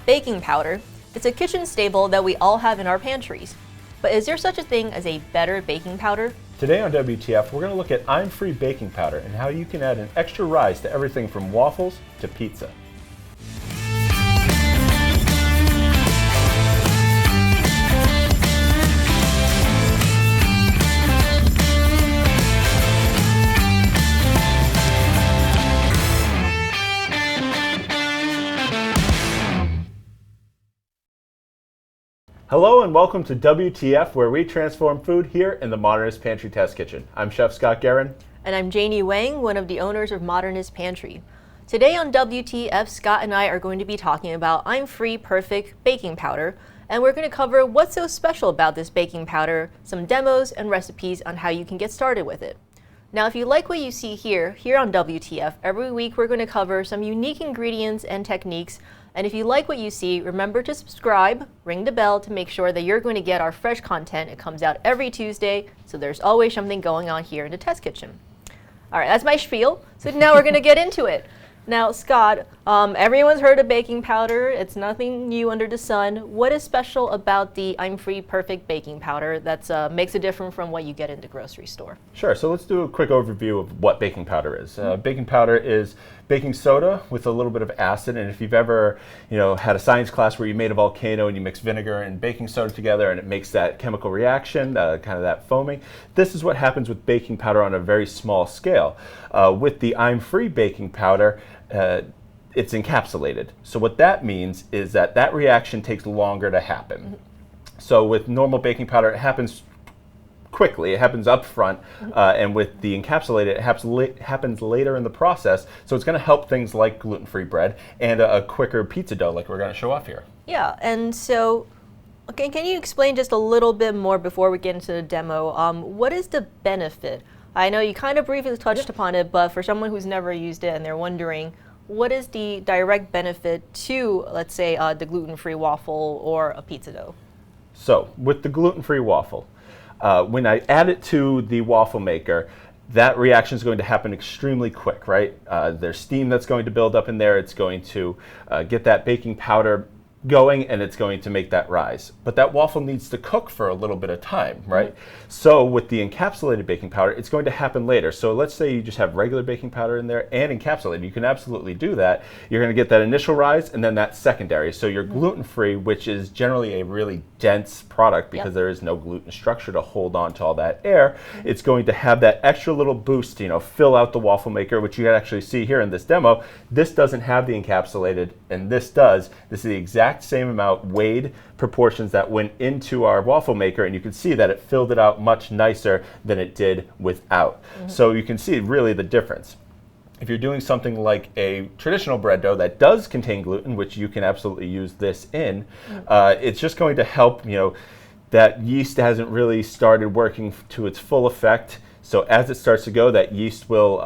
Baking powder. It's a kitchen staple that we all have in our pantries. But is there such a thing as a better baking powder? Today on WTF, we're going to look at I'm-free baking powder and how you can add an extra rise to everything from waffles to pizza. Hello and welcome to WTF, where we transform food here in the Modernist Pantry Test Kitchen. I'm Chef Scott Guerin. And I'm Janie Wang, one of the owners of Modernist Pantry. Today on WTF, Scott and I are going to be talking about I'm-free perfect baking powder, and we're going to cover what's so special about this baking powder, some demos and recipes on how you can get started with it. Now, if you like what you see here on WTF, every week we're going to cover some unique ingredients and techniques. And if you like what you see, remember to subscribe, ring the bell to make sure that you're going to get our fresh content. It comes out every Tuesday, so there's always something going on here in the test kitchen. All right, that's my spiel. So now we're going to get into it. Now, Scott, everyone's heard of baking powder. It's nothing new under the sun. What is special about the I'm-free perfect baking powder that makes it different from what you get in the grocery store? Sure, so let's do a quick overview of what baking powder is. Baking powder is baking soda with a little bit of acid, and if you've ever had a science class where you made a volcano and you mix vinegar and baking soda together and it makes that chemical reaction, kind of that foaming, this is what happens with baking powder on a very small scale. With the I'm-free baking powder, it's encapsulated. So what that means is that reaction takes longer to happen. Mm-hmm. So with normal baking powder, it happens quickly, it happens up front, and with the encapsulated, it happens later in the process. So it's going to help things like gluten-free bread and a quicker pizza dough like we're going to show off here. Yeah, and so, okay, can you explain just a little bit more before we get into the demo? What is the benefit? I know you kind of briefly touched upon it, but for someone who's never used it and they're wondering, what is the direct benefit to, let's say, the gluten-free waffle or a pizza dough? So with the gluten-free waffle, when I add it to the waffle maker, that reaction is going to happen extremely quick, right? There's steam that's going to build up in there. It's going to get that baking powder going, and it's going to make that rise. But that waffle needs to cook for a little bit of time, right? Mm-hmm. So with the encapsulated baking powder, it's going to happen later. So let's say you just have regular baking powder in there and encapsulated. You can absolutely do that. You're going to get that initial rise and then that secondary. So your gluten-free, which is generally a really dense product because there is no gluten structure to hold on to all that air, it's going to have that extra little boost, fill out the waffle maker, which you can actually see here in this demo. This doesn't have the encapsulated, and this does. This is the exact same amount weighed proportions that went into our waffle maker, and you can see that it filled it out much nicer than it did without. Mm-hmm. So you can see really the difference. If you're doing something like a traditional bread dough that does contain gluten, which you can absolutely use this in, it's just going to help, that yeast hasn't really started working to its full effect. So as it starts to go, that yeast will,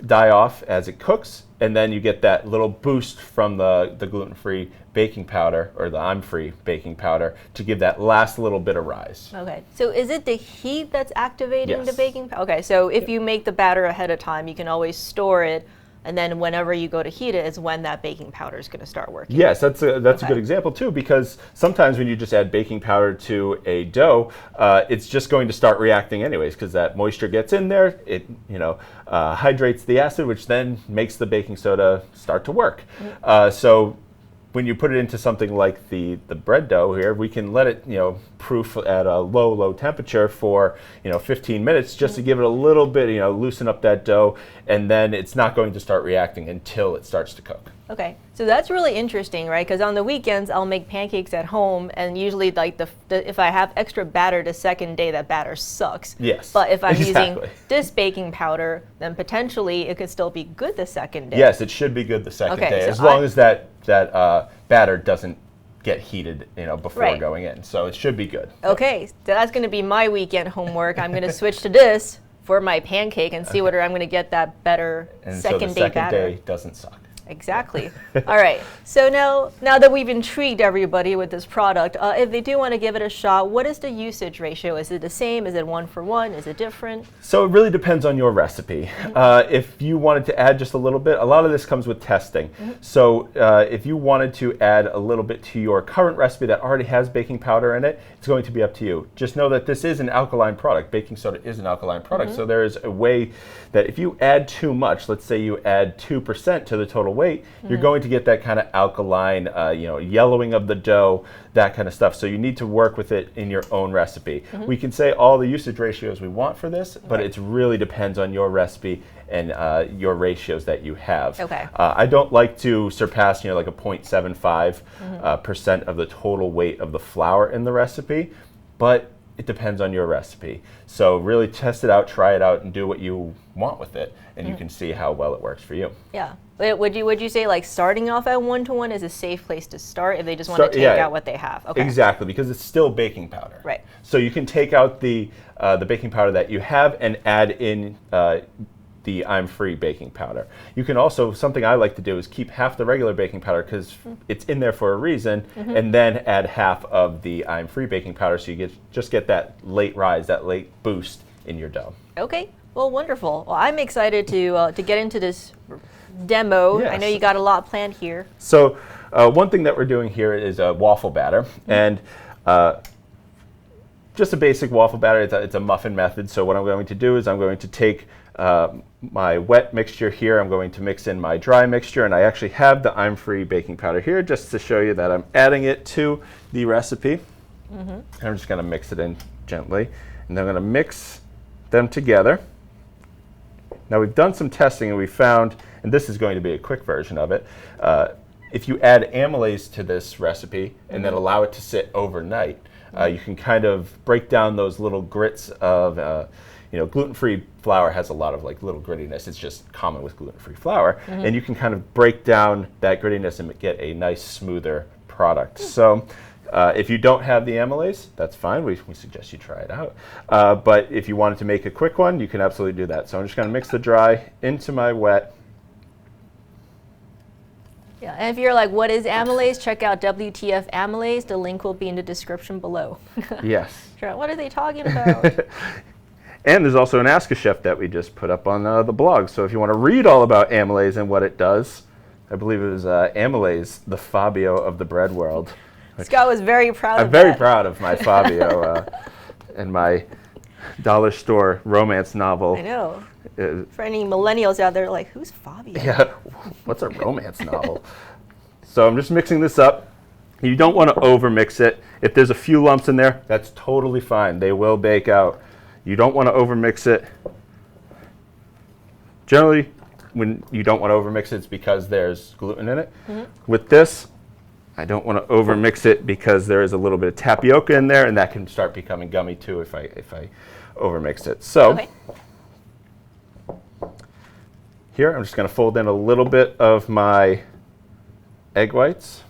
die off as it cooks, and then you get that little boost from the gluten-free baking powder, or the I'm-free baking powder, to give that last little bit of rise. Okay, so is it the heat that's activating the Yes. baking powder? Okay, so if you make the batter ahead of time, you can always store it, and then whenever you go to heat it is when that baking powder is going to start working. Yes, that's a good example too, because sometimes when you just add baking powder to a dough, it's just going to start reacting anyways, because that moisture gets in there, it hydrates the acid, which then makes the baking soda start to work. So when you put it into something like the bread dough here, we can let it proof at a low temperature for 15 minutes just to give it a little bit, loosen up that dough, and then it's not going to start reacting until it starts to cook. Okay, so that's really interesting, right? Because on the weekends I'll make pancakes at home, and usually like if I have extra batter the second day, that batter sucks. Yes. But if I'm using this baking powder, then potentially it could still be good the second day. Yes, it should be good the second day, so as long as that batter doesn't get heated, before going in. So it should be good. Okay, so that's going to be my weekend homework. I'm going to switch to this for my pancake and see whether I'm going to get that better and second so the day second batter. day doesn't suck. Exactly. All right. So now that we've intrigued everybody with this product, if they do want to give it a shot, what is the usage ratio? Is it the same? Is it 1-for-1? Is it different? So it really depends on your recipe. If you wanted to add just a little bit, a lot of this comes with testing. So if you wanted to add a little bit to your current recipe that already has baking powder in it, it's going to be up to you. Just know that this is an alkaline product. Baking soda is an alkaline product. So there is a way that if you add too much, let's say you add 2% to the total weight, you're going to get that kind of alkaline, yellowing of the dough, that kind of stuff. So you need to work with it in your own recipe. We can say all the usage ratios we want for this, but it really depends on your recipe and your ratios that you have. Okay. I don't like to surpass, like a 0.75% of the total weight of the flour in the recipe, but it depends on your recipe. So really test it out, try it out, and do what you want with it, and you can see how well it works for you. Yeah. Would you say like starting off at 1-to-1 is a safe place to start if they just want to take out what they have? Okay. Exactly, because it's still baking powder. Right. So you can take out the baking powder that you have and add in the I'm Free baking powder. You can also, something I like to do is keep half the regular baking powder because it's in there for a reason, and then add half of the I'm Free baking powder so you just get that late rise, that late boost in your dough. Okay. Well, wonderful. Well, I'm excited to get into this demo. Yes. I know you got a lot planned here. So one thing that we're doing here is a waffle batter, and just a basic waffle batter. It's a muffin method. So what I'm going to do is I'm going to take my wet mixture here. I'm going to mix in my dry mixture, and I actually have the I'm Free baking powder here just to show you that I'm adding it to the recipe. And I'm just going to mix it in gently, and then I'm going to mix them together. Now we've done some testing and we found, and this is going to be a quick version of it, if you add amylase to this recipe and then allow it to sit overnight, you can kind of break down those little grits of, gluten-free flour has a lot of like little grittiness. It's just common with gluten-free flour. And you can kind of break down that grittiness and get a nice, smoother product. So if you don't have the amylase, that's fine. We suggest you try it out. But if you wanted to make a quick one, you can absolutely do that. So I'm just going to mix the dry into my wet. Yeah, and if you're like, what is amylase? Check out WTF Amylase. The link will be in the description below. Yes. Sure. What are they talking about? And there's also an Ask a Chef that we just put up on the blog. So if you want to read all about amylase and what it does, I believe it was Amylase, the Fabio of the bread world. Scott was very proud of I'm very proud of my Fabio and my dollar store romance novel. I know. For any millennials out there, like, who's Fabio? Yeah, what's a romance novel? So I'm just mixing this up. You don't want to over-mix it. If there's a few lumps in there, that's totally fine. They will bake out. You don't want to over-mix it. Generally, when you don't want to over-mix it, it's because there's gluten in it. With this, I don't want to over-mix it because there is a little bit of tapioca in there, and that can start becoming gummy too if I over-mix it. So here, I'm just going to fold in a little bit of my egg whites.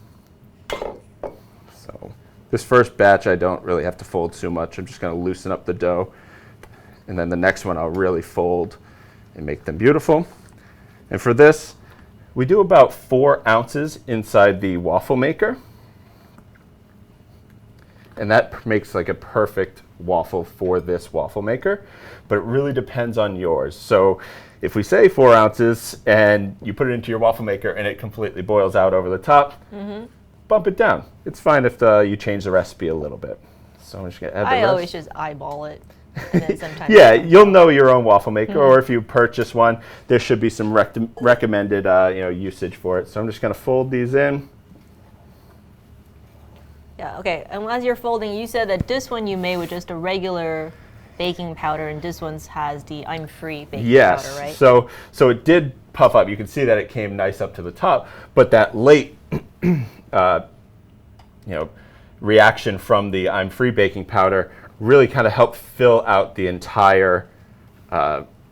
So this first batch, I don't really have to fold too much. I'm just going to loosen up the dough. And then the next one, I'll really fold and make them beautiful. And for this, we do about 4 ounces inside the waffle maker. And that makes like a perfect waffle for this waffle maker. But it really depends on yours. So if we say 4 ounces and you put it into your waffle maker and it completely boils out over the top, bump it down. It's fine if you change the recipe a little bit. So I'm just going to add the rest. I always just eyeball it. And then sometimes yeah, you'll know your own waffle maker, or if you purchase one, there should be some recommended usage for it. So I'm just going to fold these in. Yeah, okay. And as you're folding, you said that this one you made with just a regular baking powder, and this one has the I'm Free baking powder, right? So it did puff up. You can see that it came nice up to the top, but that late reaction from the I'm Free baking powder really kind of helped fill out the entire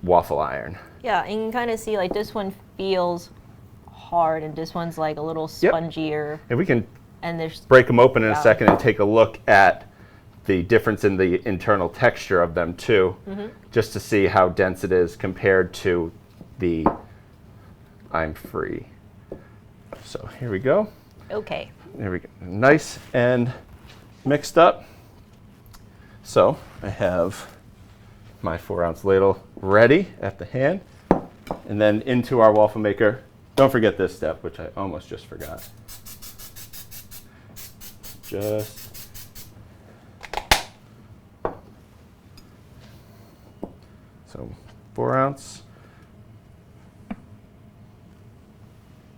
waffle iron. Yeah, and you can kind of see like this one feels hard, and this one's like a little spongier. And we can there's break them open in a second and take a look at the difference in the internal texture of them too, just to see how dense it is compared to the I'm Free. So here we go. Okay. There we go. Nice and mixed up. So I have my 4-ounce ladle ready at the hand. And then into our waffle maker. Don't forget this step, which I almost just forgot. So 4-ounce.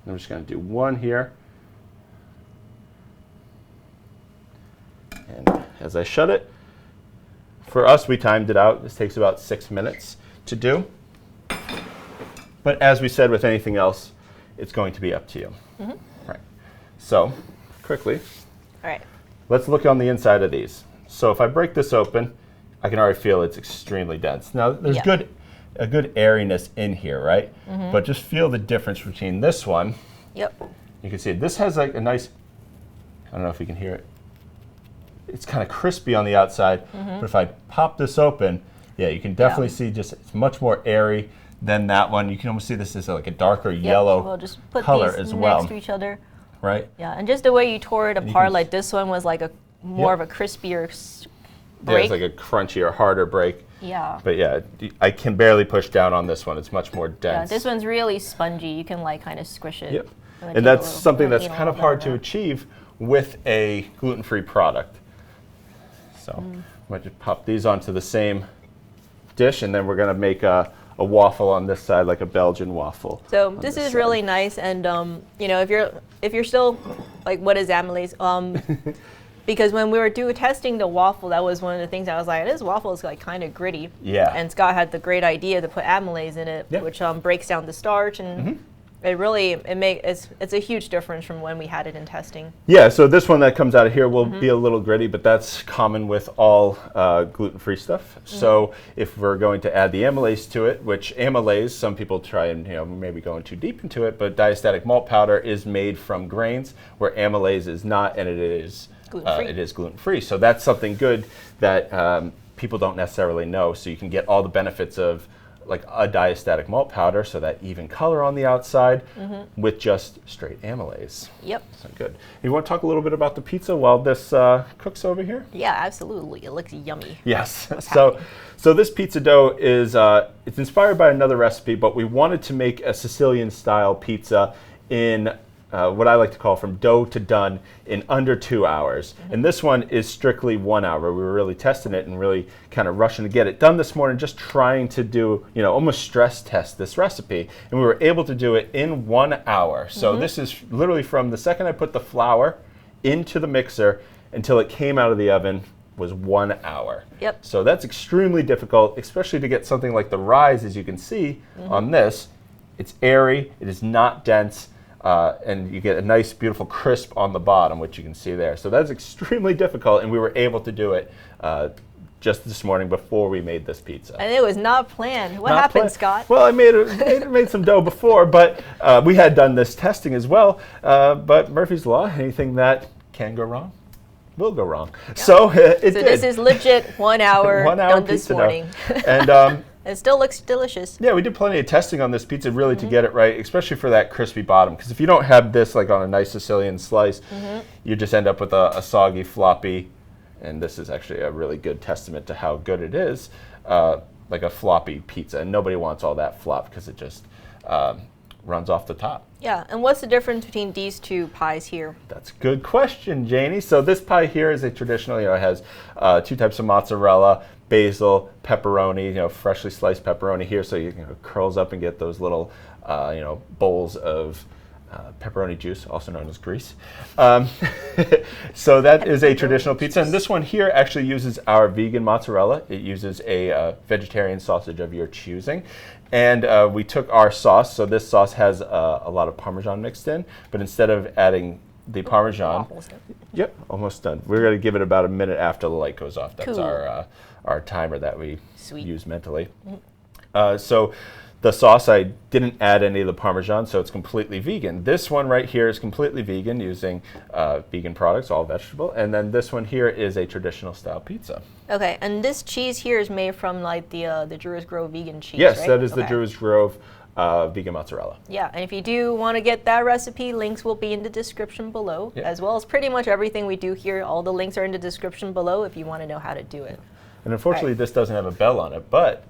I'm just going to do one here. And as I shut it, for us, we timed it out. This takes about 6 minutes to do. But as we said with anything else, it's going to be up to you. Right. So quickly, All right. let's look on the inside of these. So if I break this open, I can already feel it's extremely dense. Now, there's a good airiness in here, right? But just feel the difference between this one. Yep. You can see this has like a nice, I don't know if you can hear it. It's kind of crispy on the outside, but if I pop this open, yeah, you can definitely see just it's much more airy than that one. You can almost see this is like a darker yellow we'll just put color these as next well. to each other. Right? Yeah, and just the way you tore it you apart, can like this one was like a more of a crispier Yeah, break. it's like a crunchier, harder break. Yeah. But yeah, I can barely push down on this one. It's much more Yeah, dense. this one's really spongy. You can like kind of squish it. Yep. And And that's something that's kind of hard to achieve with a gluten-free product. So I'm going to pop these onto the same dish, and then we're going to make a waffle on this side, like a Belgian waffle. So this is really nice, and you know, if you're still like, what is amylase? Because when we were testing the waffle, that was one of the things I was like, this waffle is like kind of gritty. Yeah. And Scott had the great idea to put amylase in it, which breaks down the starch, and it's a huge difference from when we had it in testing. Yeah, so this one that comes out of here will be a little gritty, but that's common with all gluten-free stuff. So if we're going to add the amylase to it, which amylase, some people try and maybe going too deep into it, but diastatic malt powder is made from grains, where amylase is not, and it is gluten-free. So that's something good that people don't necessarily know. So you can get all the benefits of like a diastatic malt powder, so that even color on the outside with just straight amylase. Yep. So good. You want to talk a little bit about the pizza while this cooks over here? Yeah, absolutely. It looks yummy. Yes. So this pizza dough is it's inspired by another recipe, but we wanted to make a Sicilian style pizza in what I like to call from dough to done in under 2 hours. And this one is strictly 1 hour. We were really testing it and really kind of rushing to get it done this morning, just trying to do, almost stress test this recipe. And we were able to do it in 1 hour. So this is literally from the second I put the flour into the mixer until it came out of the oven was 1 hour. Yep. So that's extremely difficult, especially to get something like the rise, as you can see on this. It's airy, it is not dense, and you get a nice, beautiful crisp on the bottom, which you can see there. So that's extremely difficult, and we were able to do it just this morning before we made this pizza. And it was not planned. What happened, Scott? Well, I made some dough before, but we had done this testing as well. But Murphy's Law, anything that can go wrong will go wrong. Yeah. So it did. This is legit 1 hour, 1 hour done this morning. And it still looks delicious. Yeah, we did plenty of testing on this pizza really to get it right, especially for that crispy bottom. Because if you don't have this like on a nice Sicilian slice, you just end up with a soggy, floppy, and this is actually a really good testament to how good it is, like a floppy pizza. And nobody wants all that flop because it just runs off the top. Yeah, and what's the difference between these two pies here? That's a good question, Janie. So this pie here is a traditional, it has 2 types of mozzarella, basil, pepperoni, freshly sliced pepperoni here, so you curls up and get those little, bowls of pepperoni juice, also known as grease. So that is a traditional pizza, and this one here actually uses our vegan mozzarella. It uses a vegetarian sausage of your choosing, and we took our sauce. So this sauce has a lot of Parmesan mixed in, but instead of adding the Parmesan, yep, almost done. We're going to give it about a minute after the light goes off. That's cool. Our timer that we use mentally. So the sauce, I didn't add any of the Parmesan, so it's completely vegan. This one right here is completely vegan, using vegan products, all vegetable. And then this one here is a traditional style pizza. Okay, and this cheese here is made from like the Druids Grove vegan cheese, yes, right? that is the Druids Grove vegan mozzarella. Yeah, and if you do want to get that recipe, links will be in the description below, as well as pretty much everything we do here. All the links are in the description below if you want to know how to do it. And unfortunately, this doesn't have a bell on it, but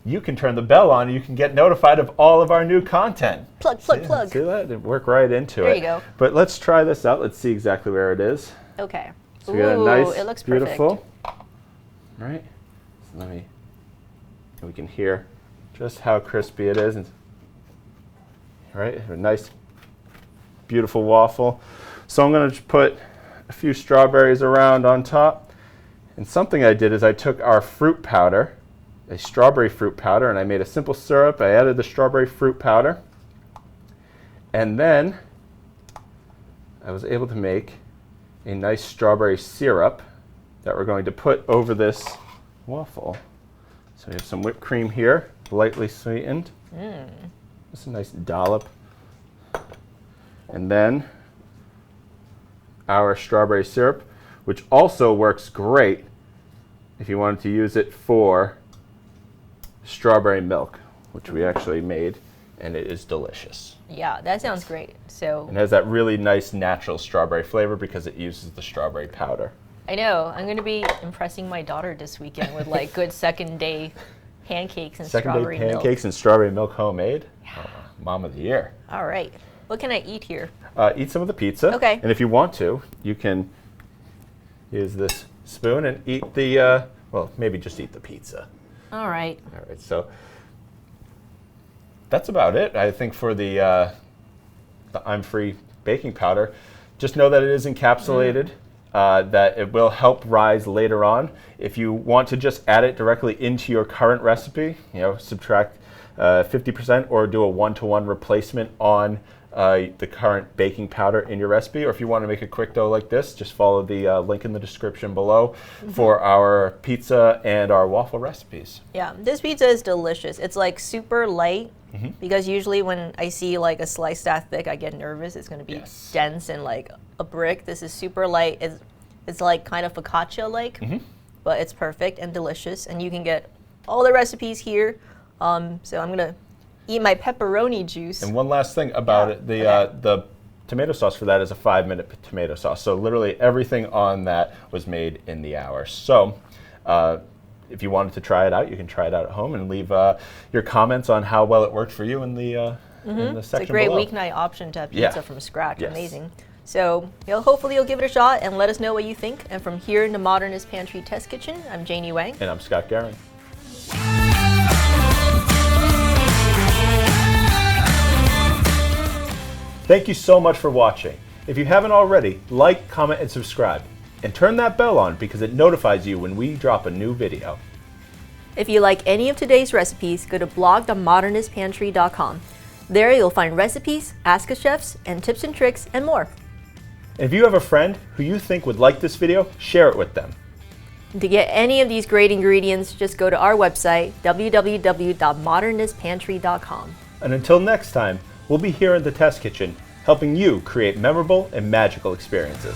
you can turn the bell on and you can get notified of all of our new content. Plug, plug, plug. See that? It worked right into it. There you go. But let's try this out. Let's see exactly where it is. Okay. So we got a nice, it looks beautiful. perfect. Right. So we can hear just how crispy it is. And, right, a nice, beautiful waffle. So I'm going to put a few strawberries around on top. And something I did is I took our fruit powder, a strawberry fruit powder, and I made a simple syrup. I added the strawberry fruit powder. And then I was able to make a nice strawberry syrup that we're going to put over this waffle. So we have some whipped cream here, lightly sweetened. Just a nice dollop. And then our strawberry syrup, which also works great if you wanted to use it for strawberry milk, which we actually made, and it is delicious. Yeah, that sounds great. So it has that really nice natural strawberry flavor because it uses the strawberry powder. I know. I'm going to be impressing my daughter this weekend with like good second day pancakes and strawberry milk. Pancakes and strawberry milk homemade. Oh, Mom of the year. All right. What can I eat here? Eat some of the pizza. Okay. And if you want to, you can use this spoon and eat the, well, maybe just eat the pizza. All right. All right. So that's about it, I think, for the I'm Free baking powder. Just know that it is encapsulated, that it will help rise later on. If you want to just add it directly into your current recipe, subtract 50% or do a one-to-one replacement on the current baking powder in your recipe. Or if you want to make a quick dough like this, just follow the link in the description below for our pizza and our waffle recipes. Yeah, this pizza is delicious. It's like super light. Because usually when I see like a slice that thick, I get nervous. It's going to be dense and like a brick. This is super light. It's like kind of focaccia-like, but it's perfect and delicious. And you can get all the recipes here. So I'm going to eat my pepperoni juice. And one last thing about it, the tomato sauce for that is a 5-minute tomato sauce. So literally everything on that was made in the hour. So if you wanted to try it out, you can try it out at home and leave your comments on how well it worked for you in the section It's a great below. weeknight option to have pizza from scratch. Yes. Amazing. So hopefully you'll give it a shot and let us know what you think. And from here in the Modernist Pantry Test Kitchen, I'm Janie Wang. And I'm Scott Guerin. Thank you so much for watching. If you haven't already, like, comment, and subscribe. And turn that bell on because it notifies you when we drop a new video. If you like any of today's recipes, go to blog.modernistpantry.com. There you'll find recipes, Ask a Chefs, and tips and tricks, and more. And if you have a friend who you think would like this video, share it with them. And to get any of these great ingredients, just go to our website, www.modernistpantry.com. And until next time, we'll be here in the test kitchen, helping you create memorable and magical experiences.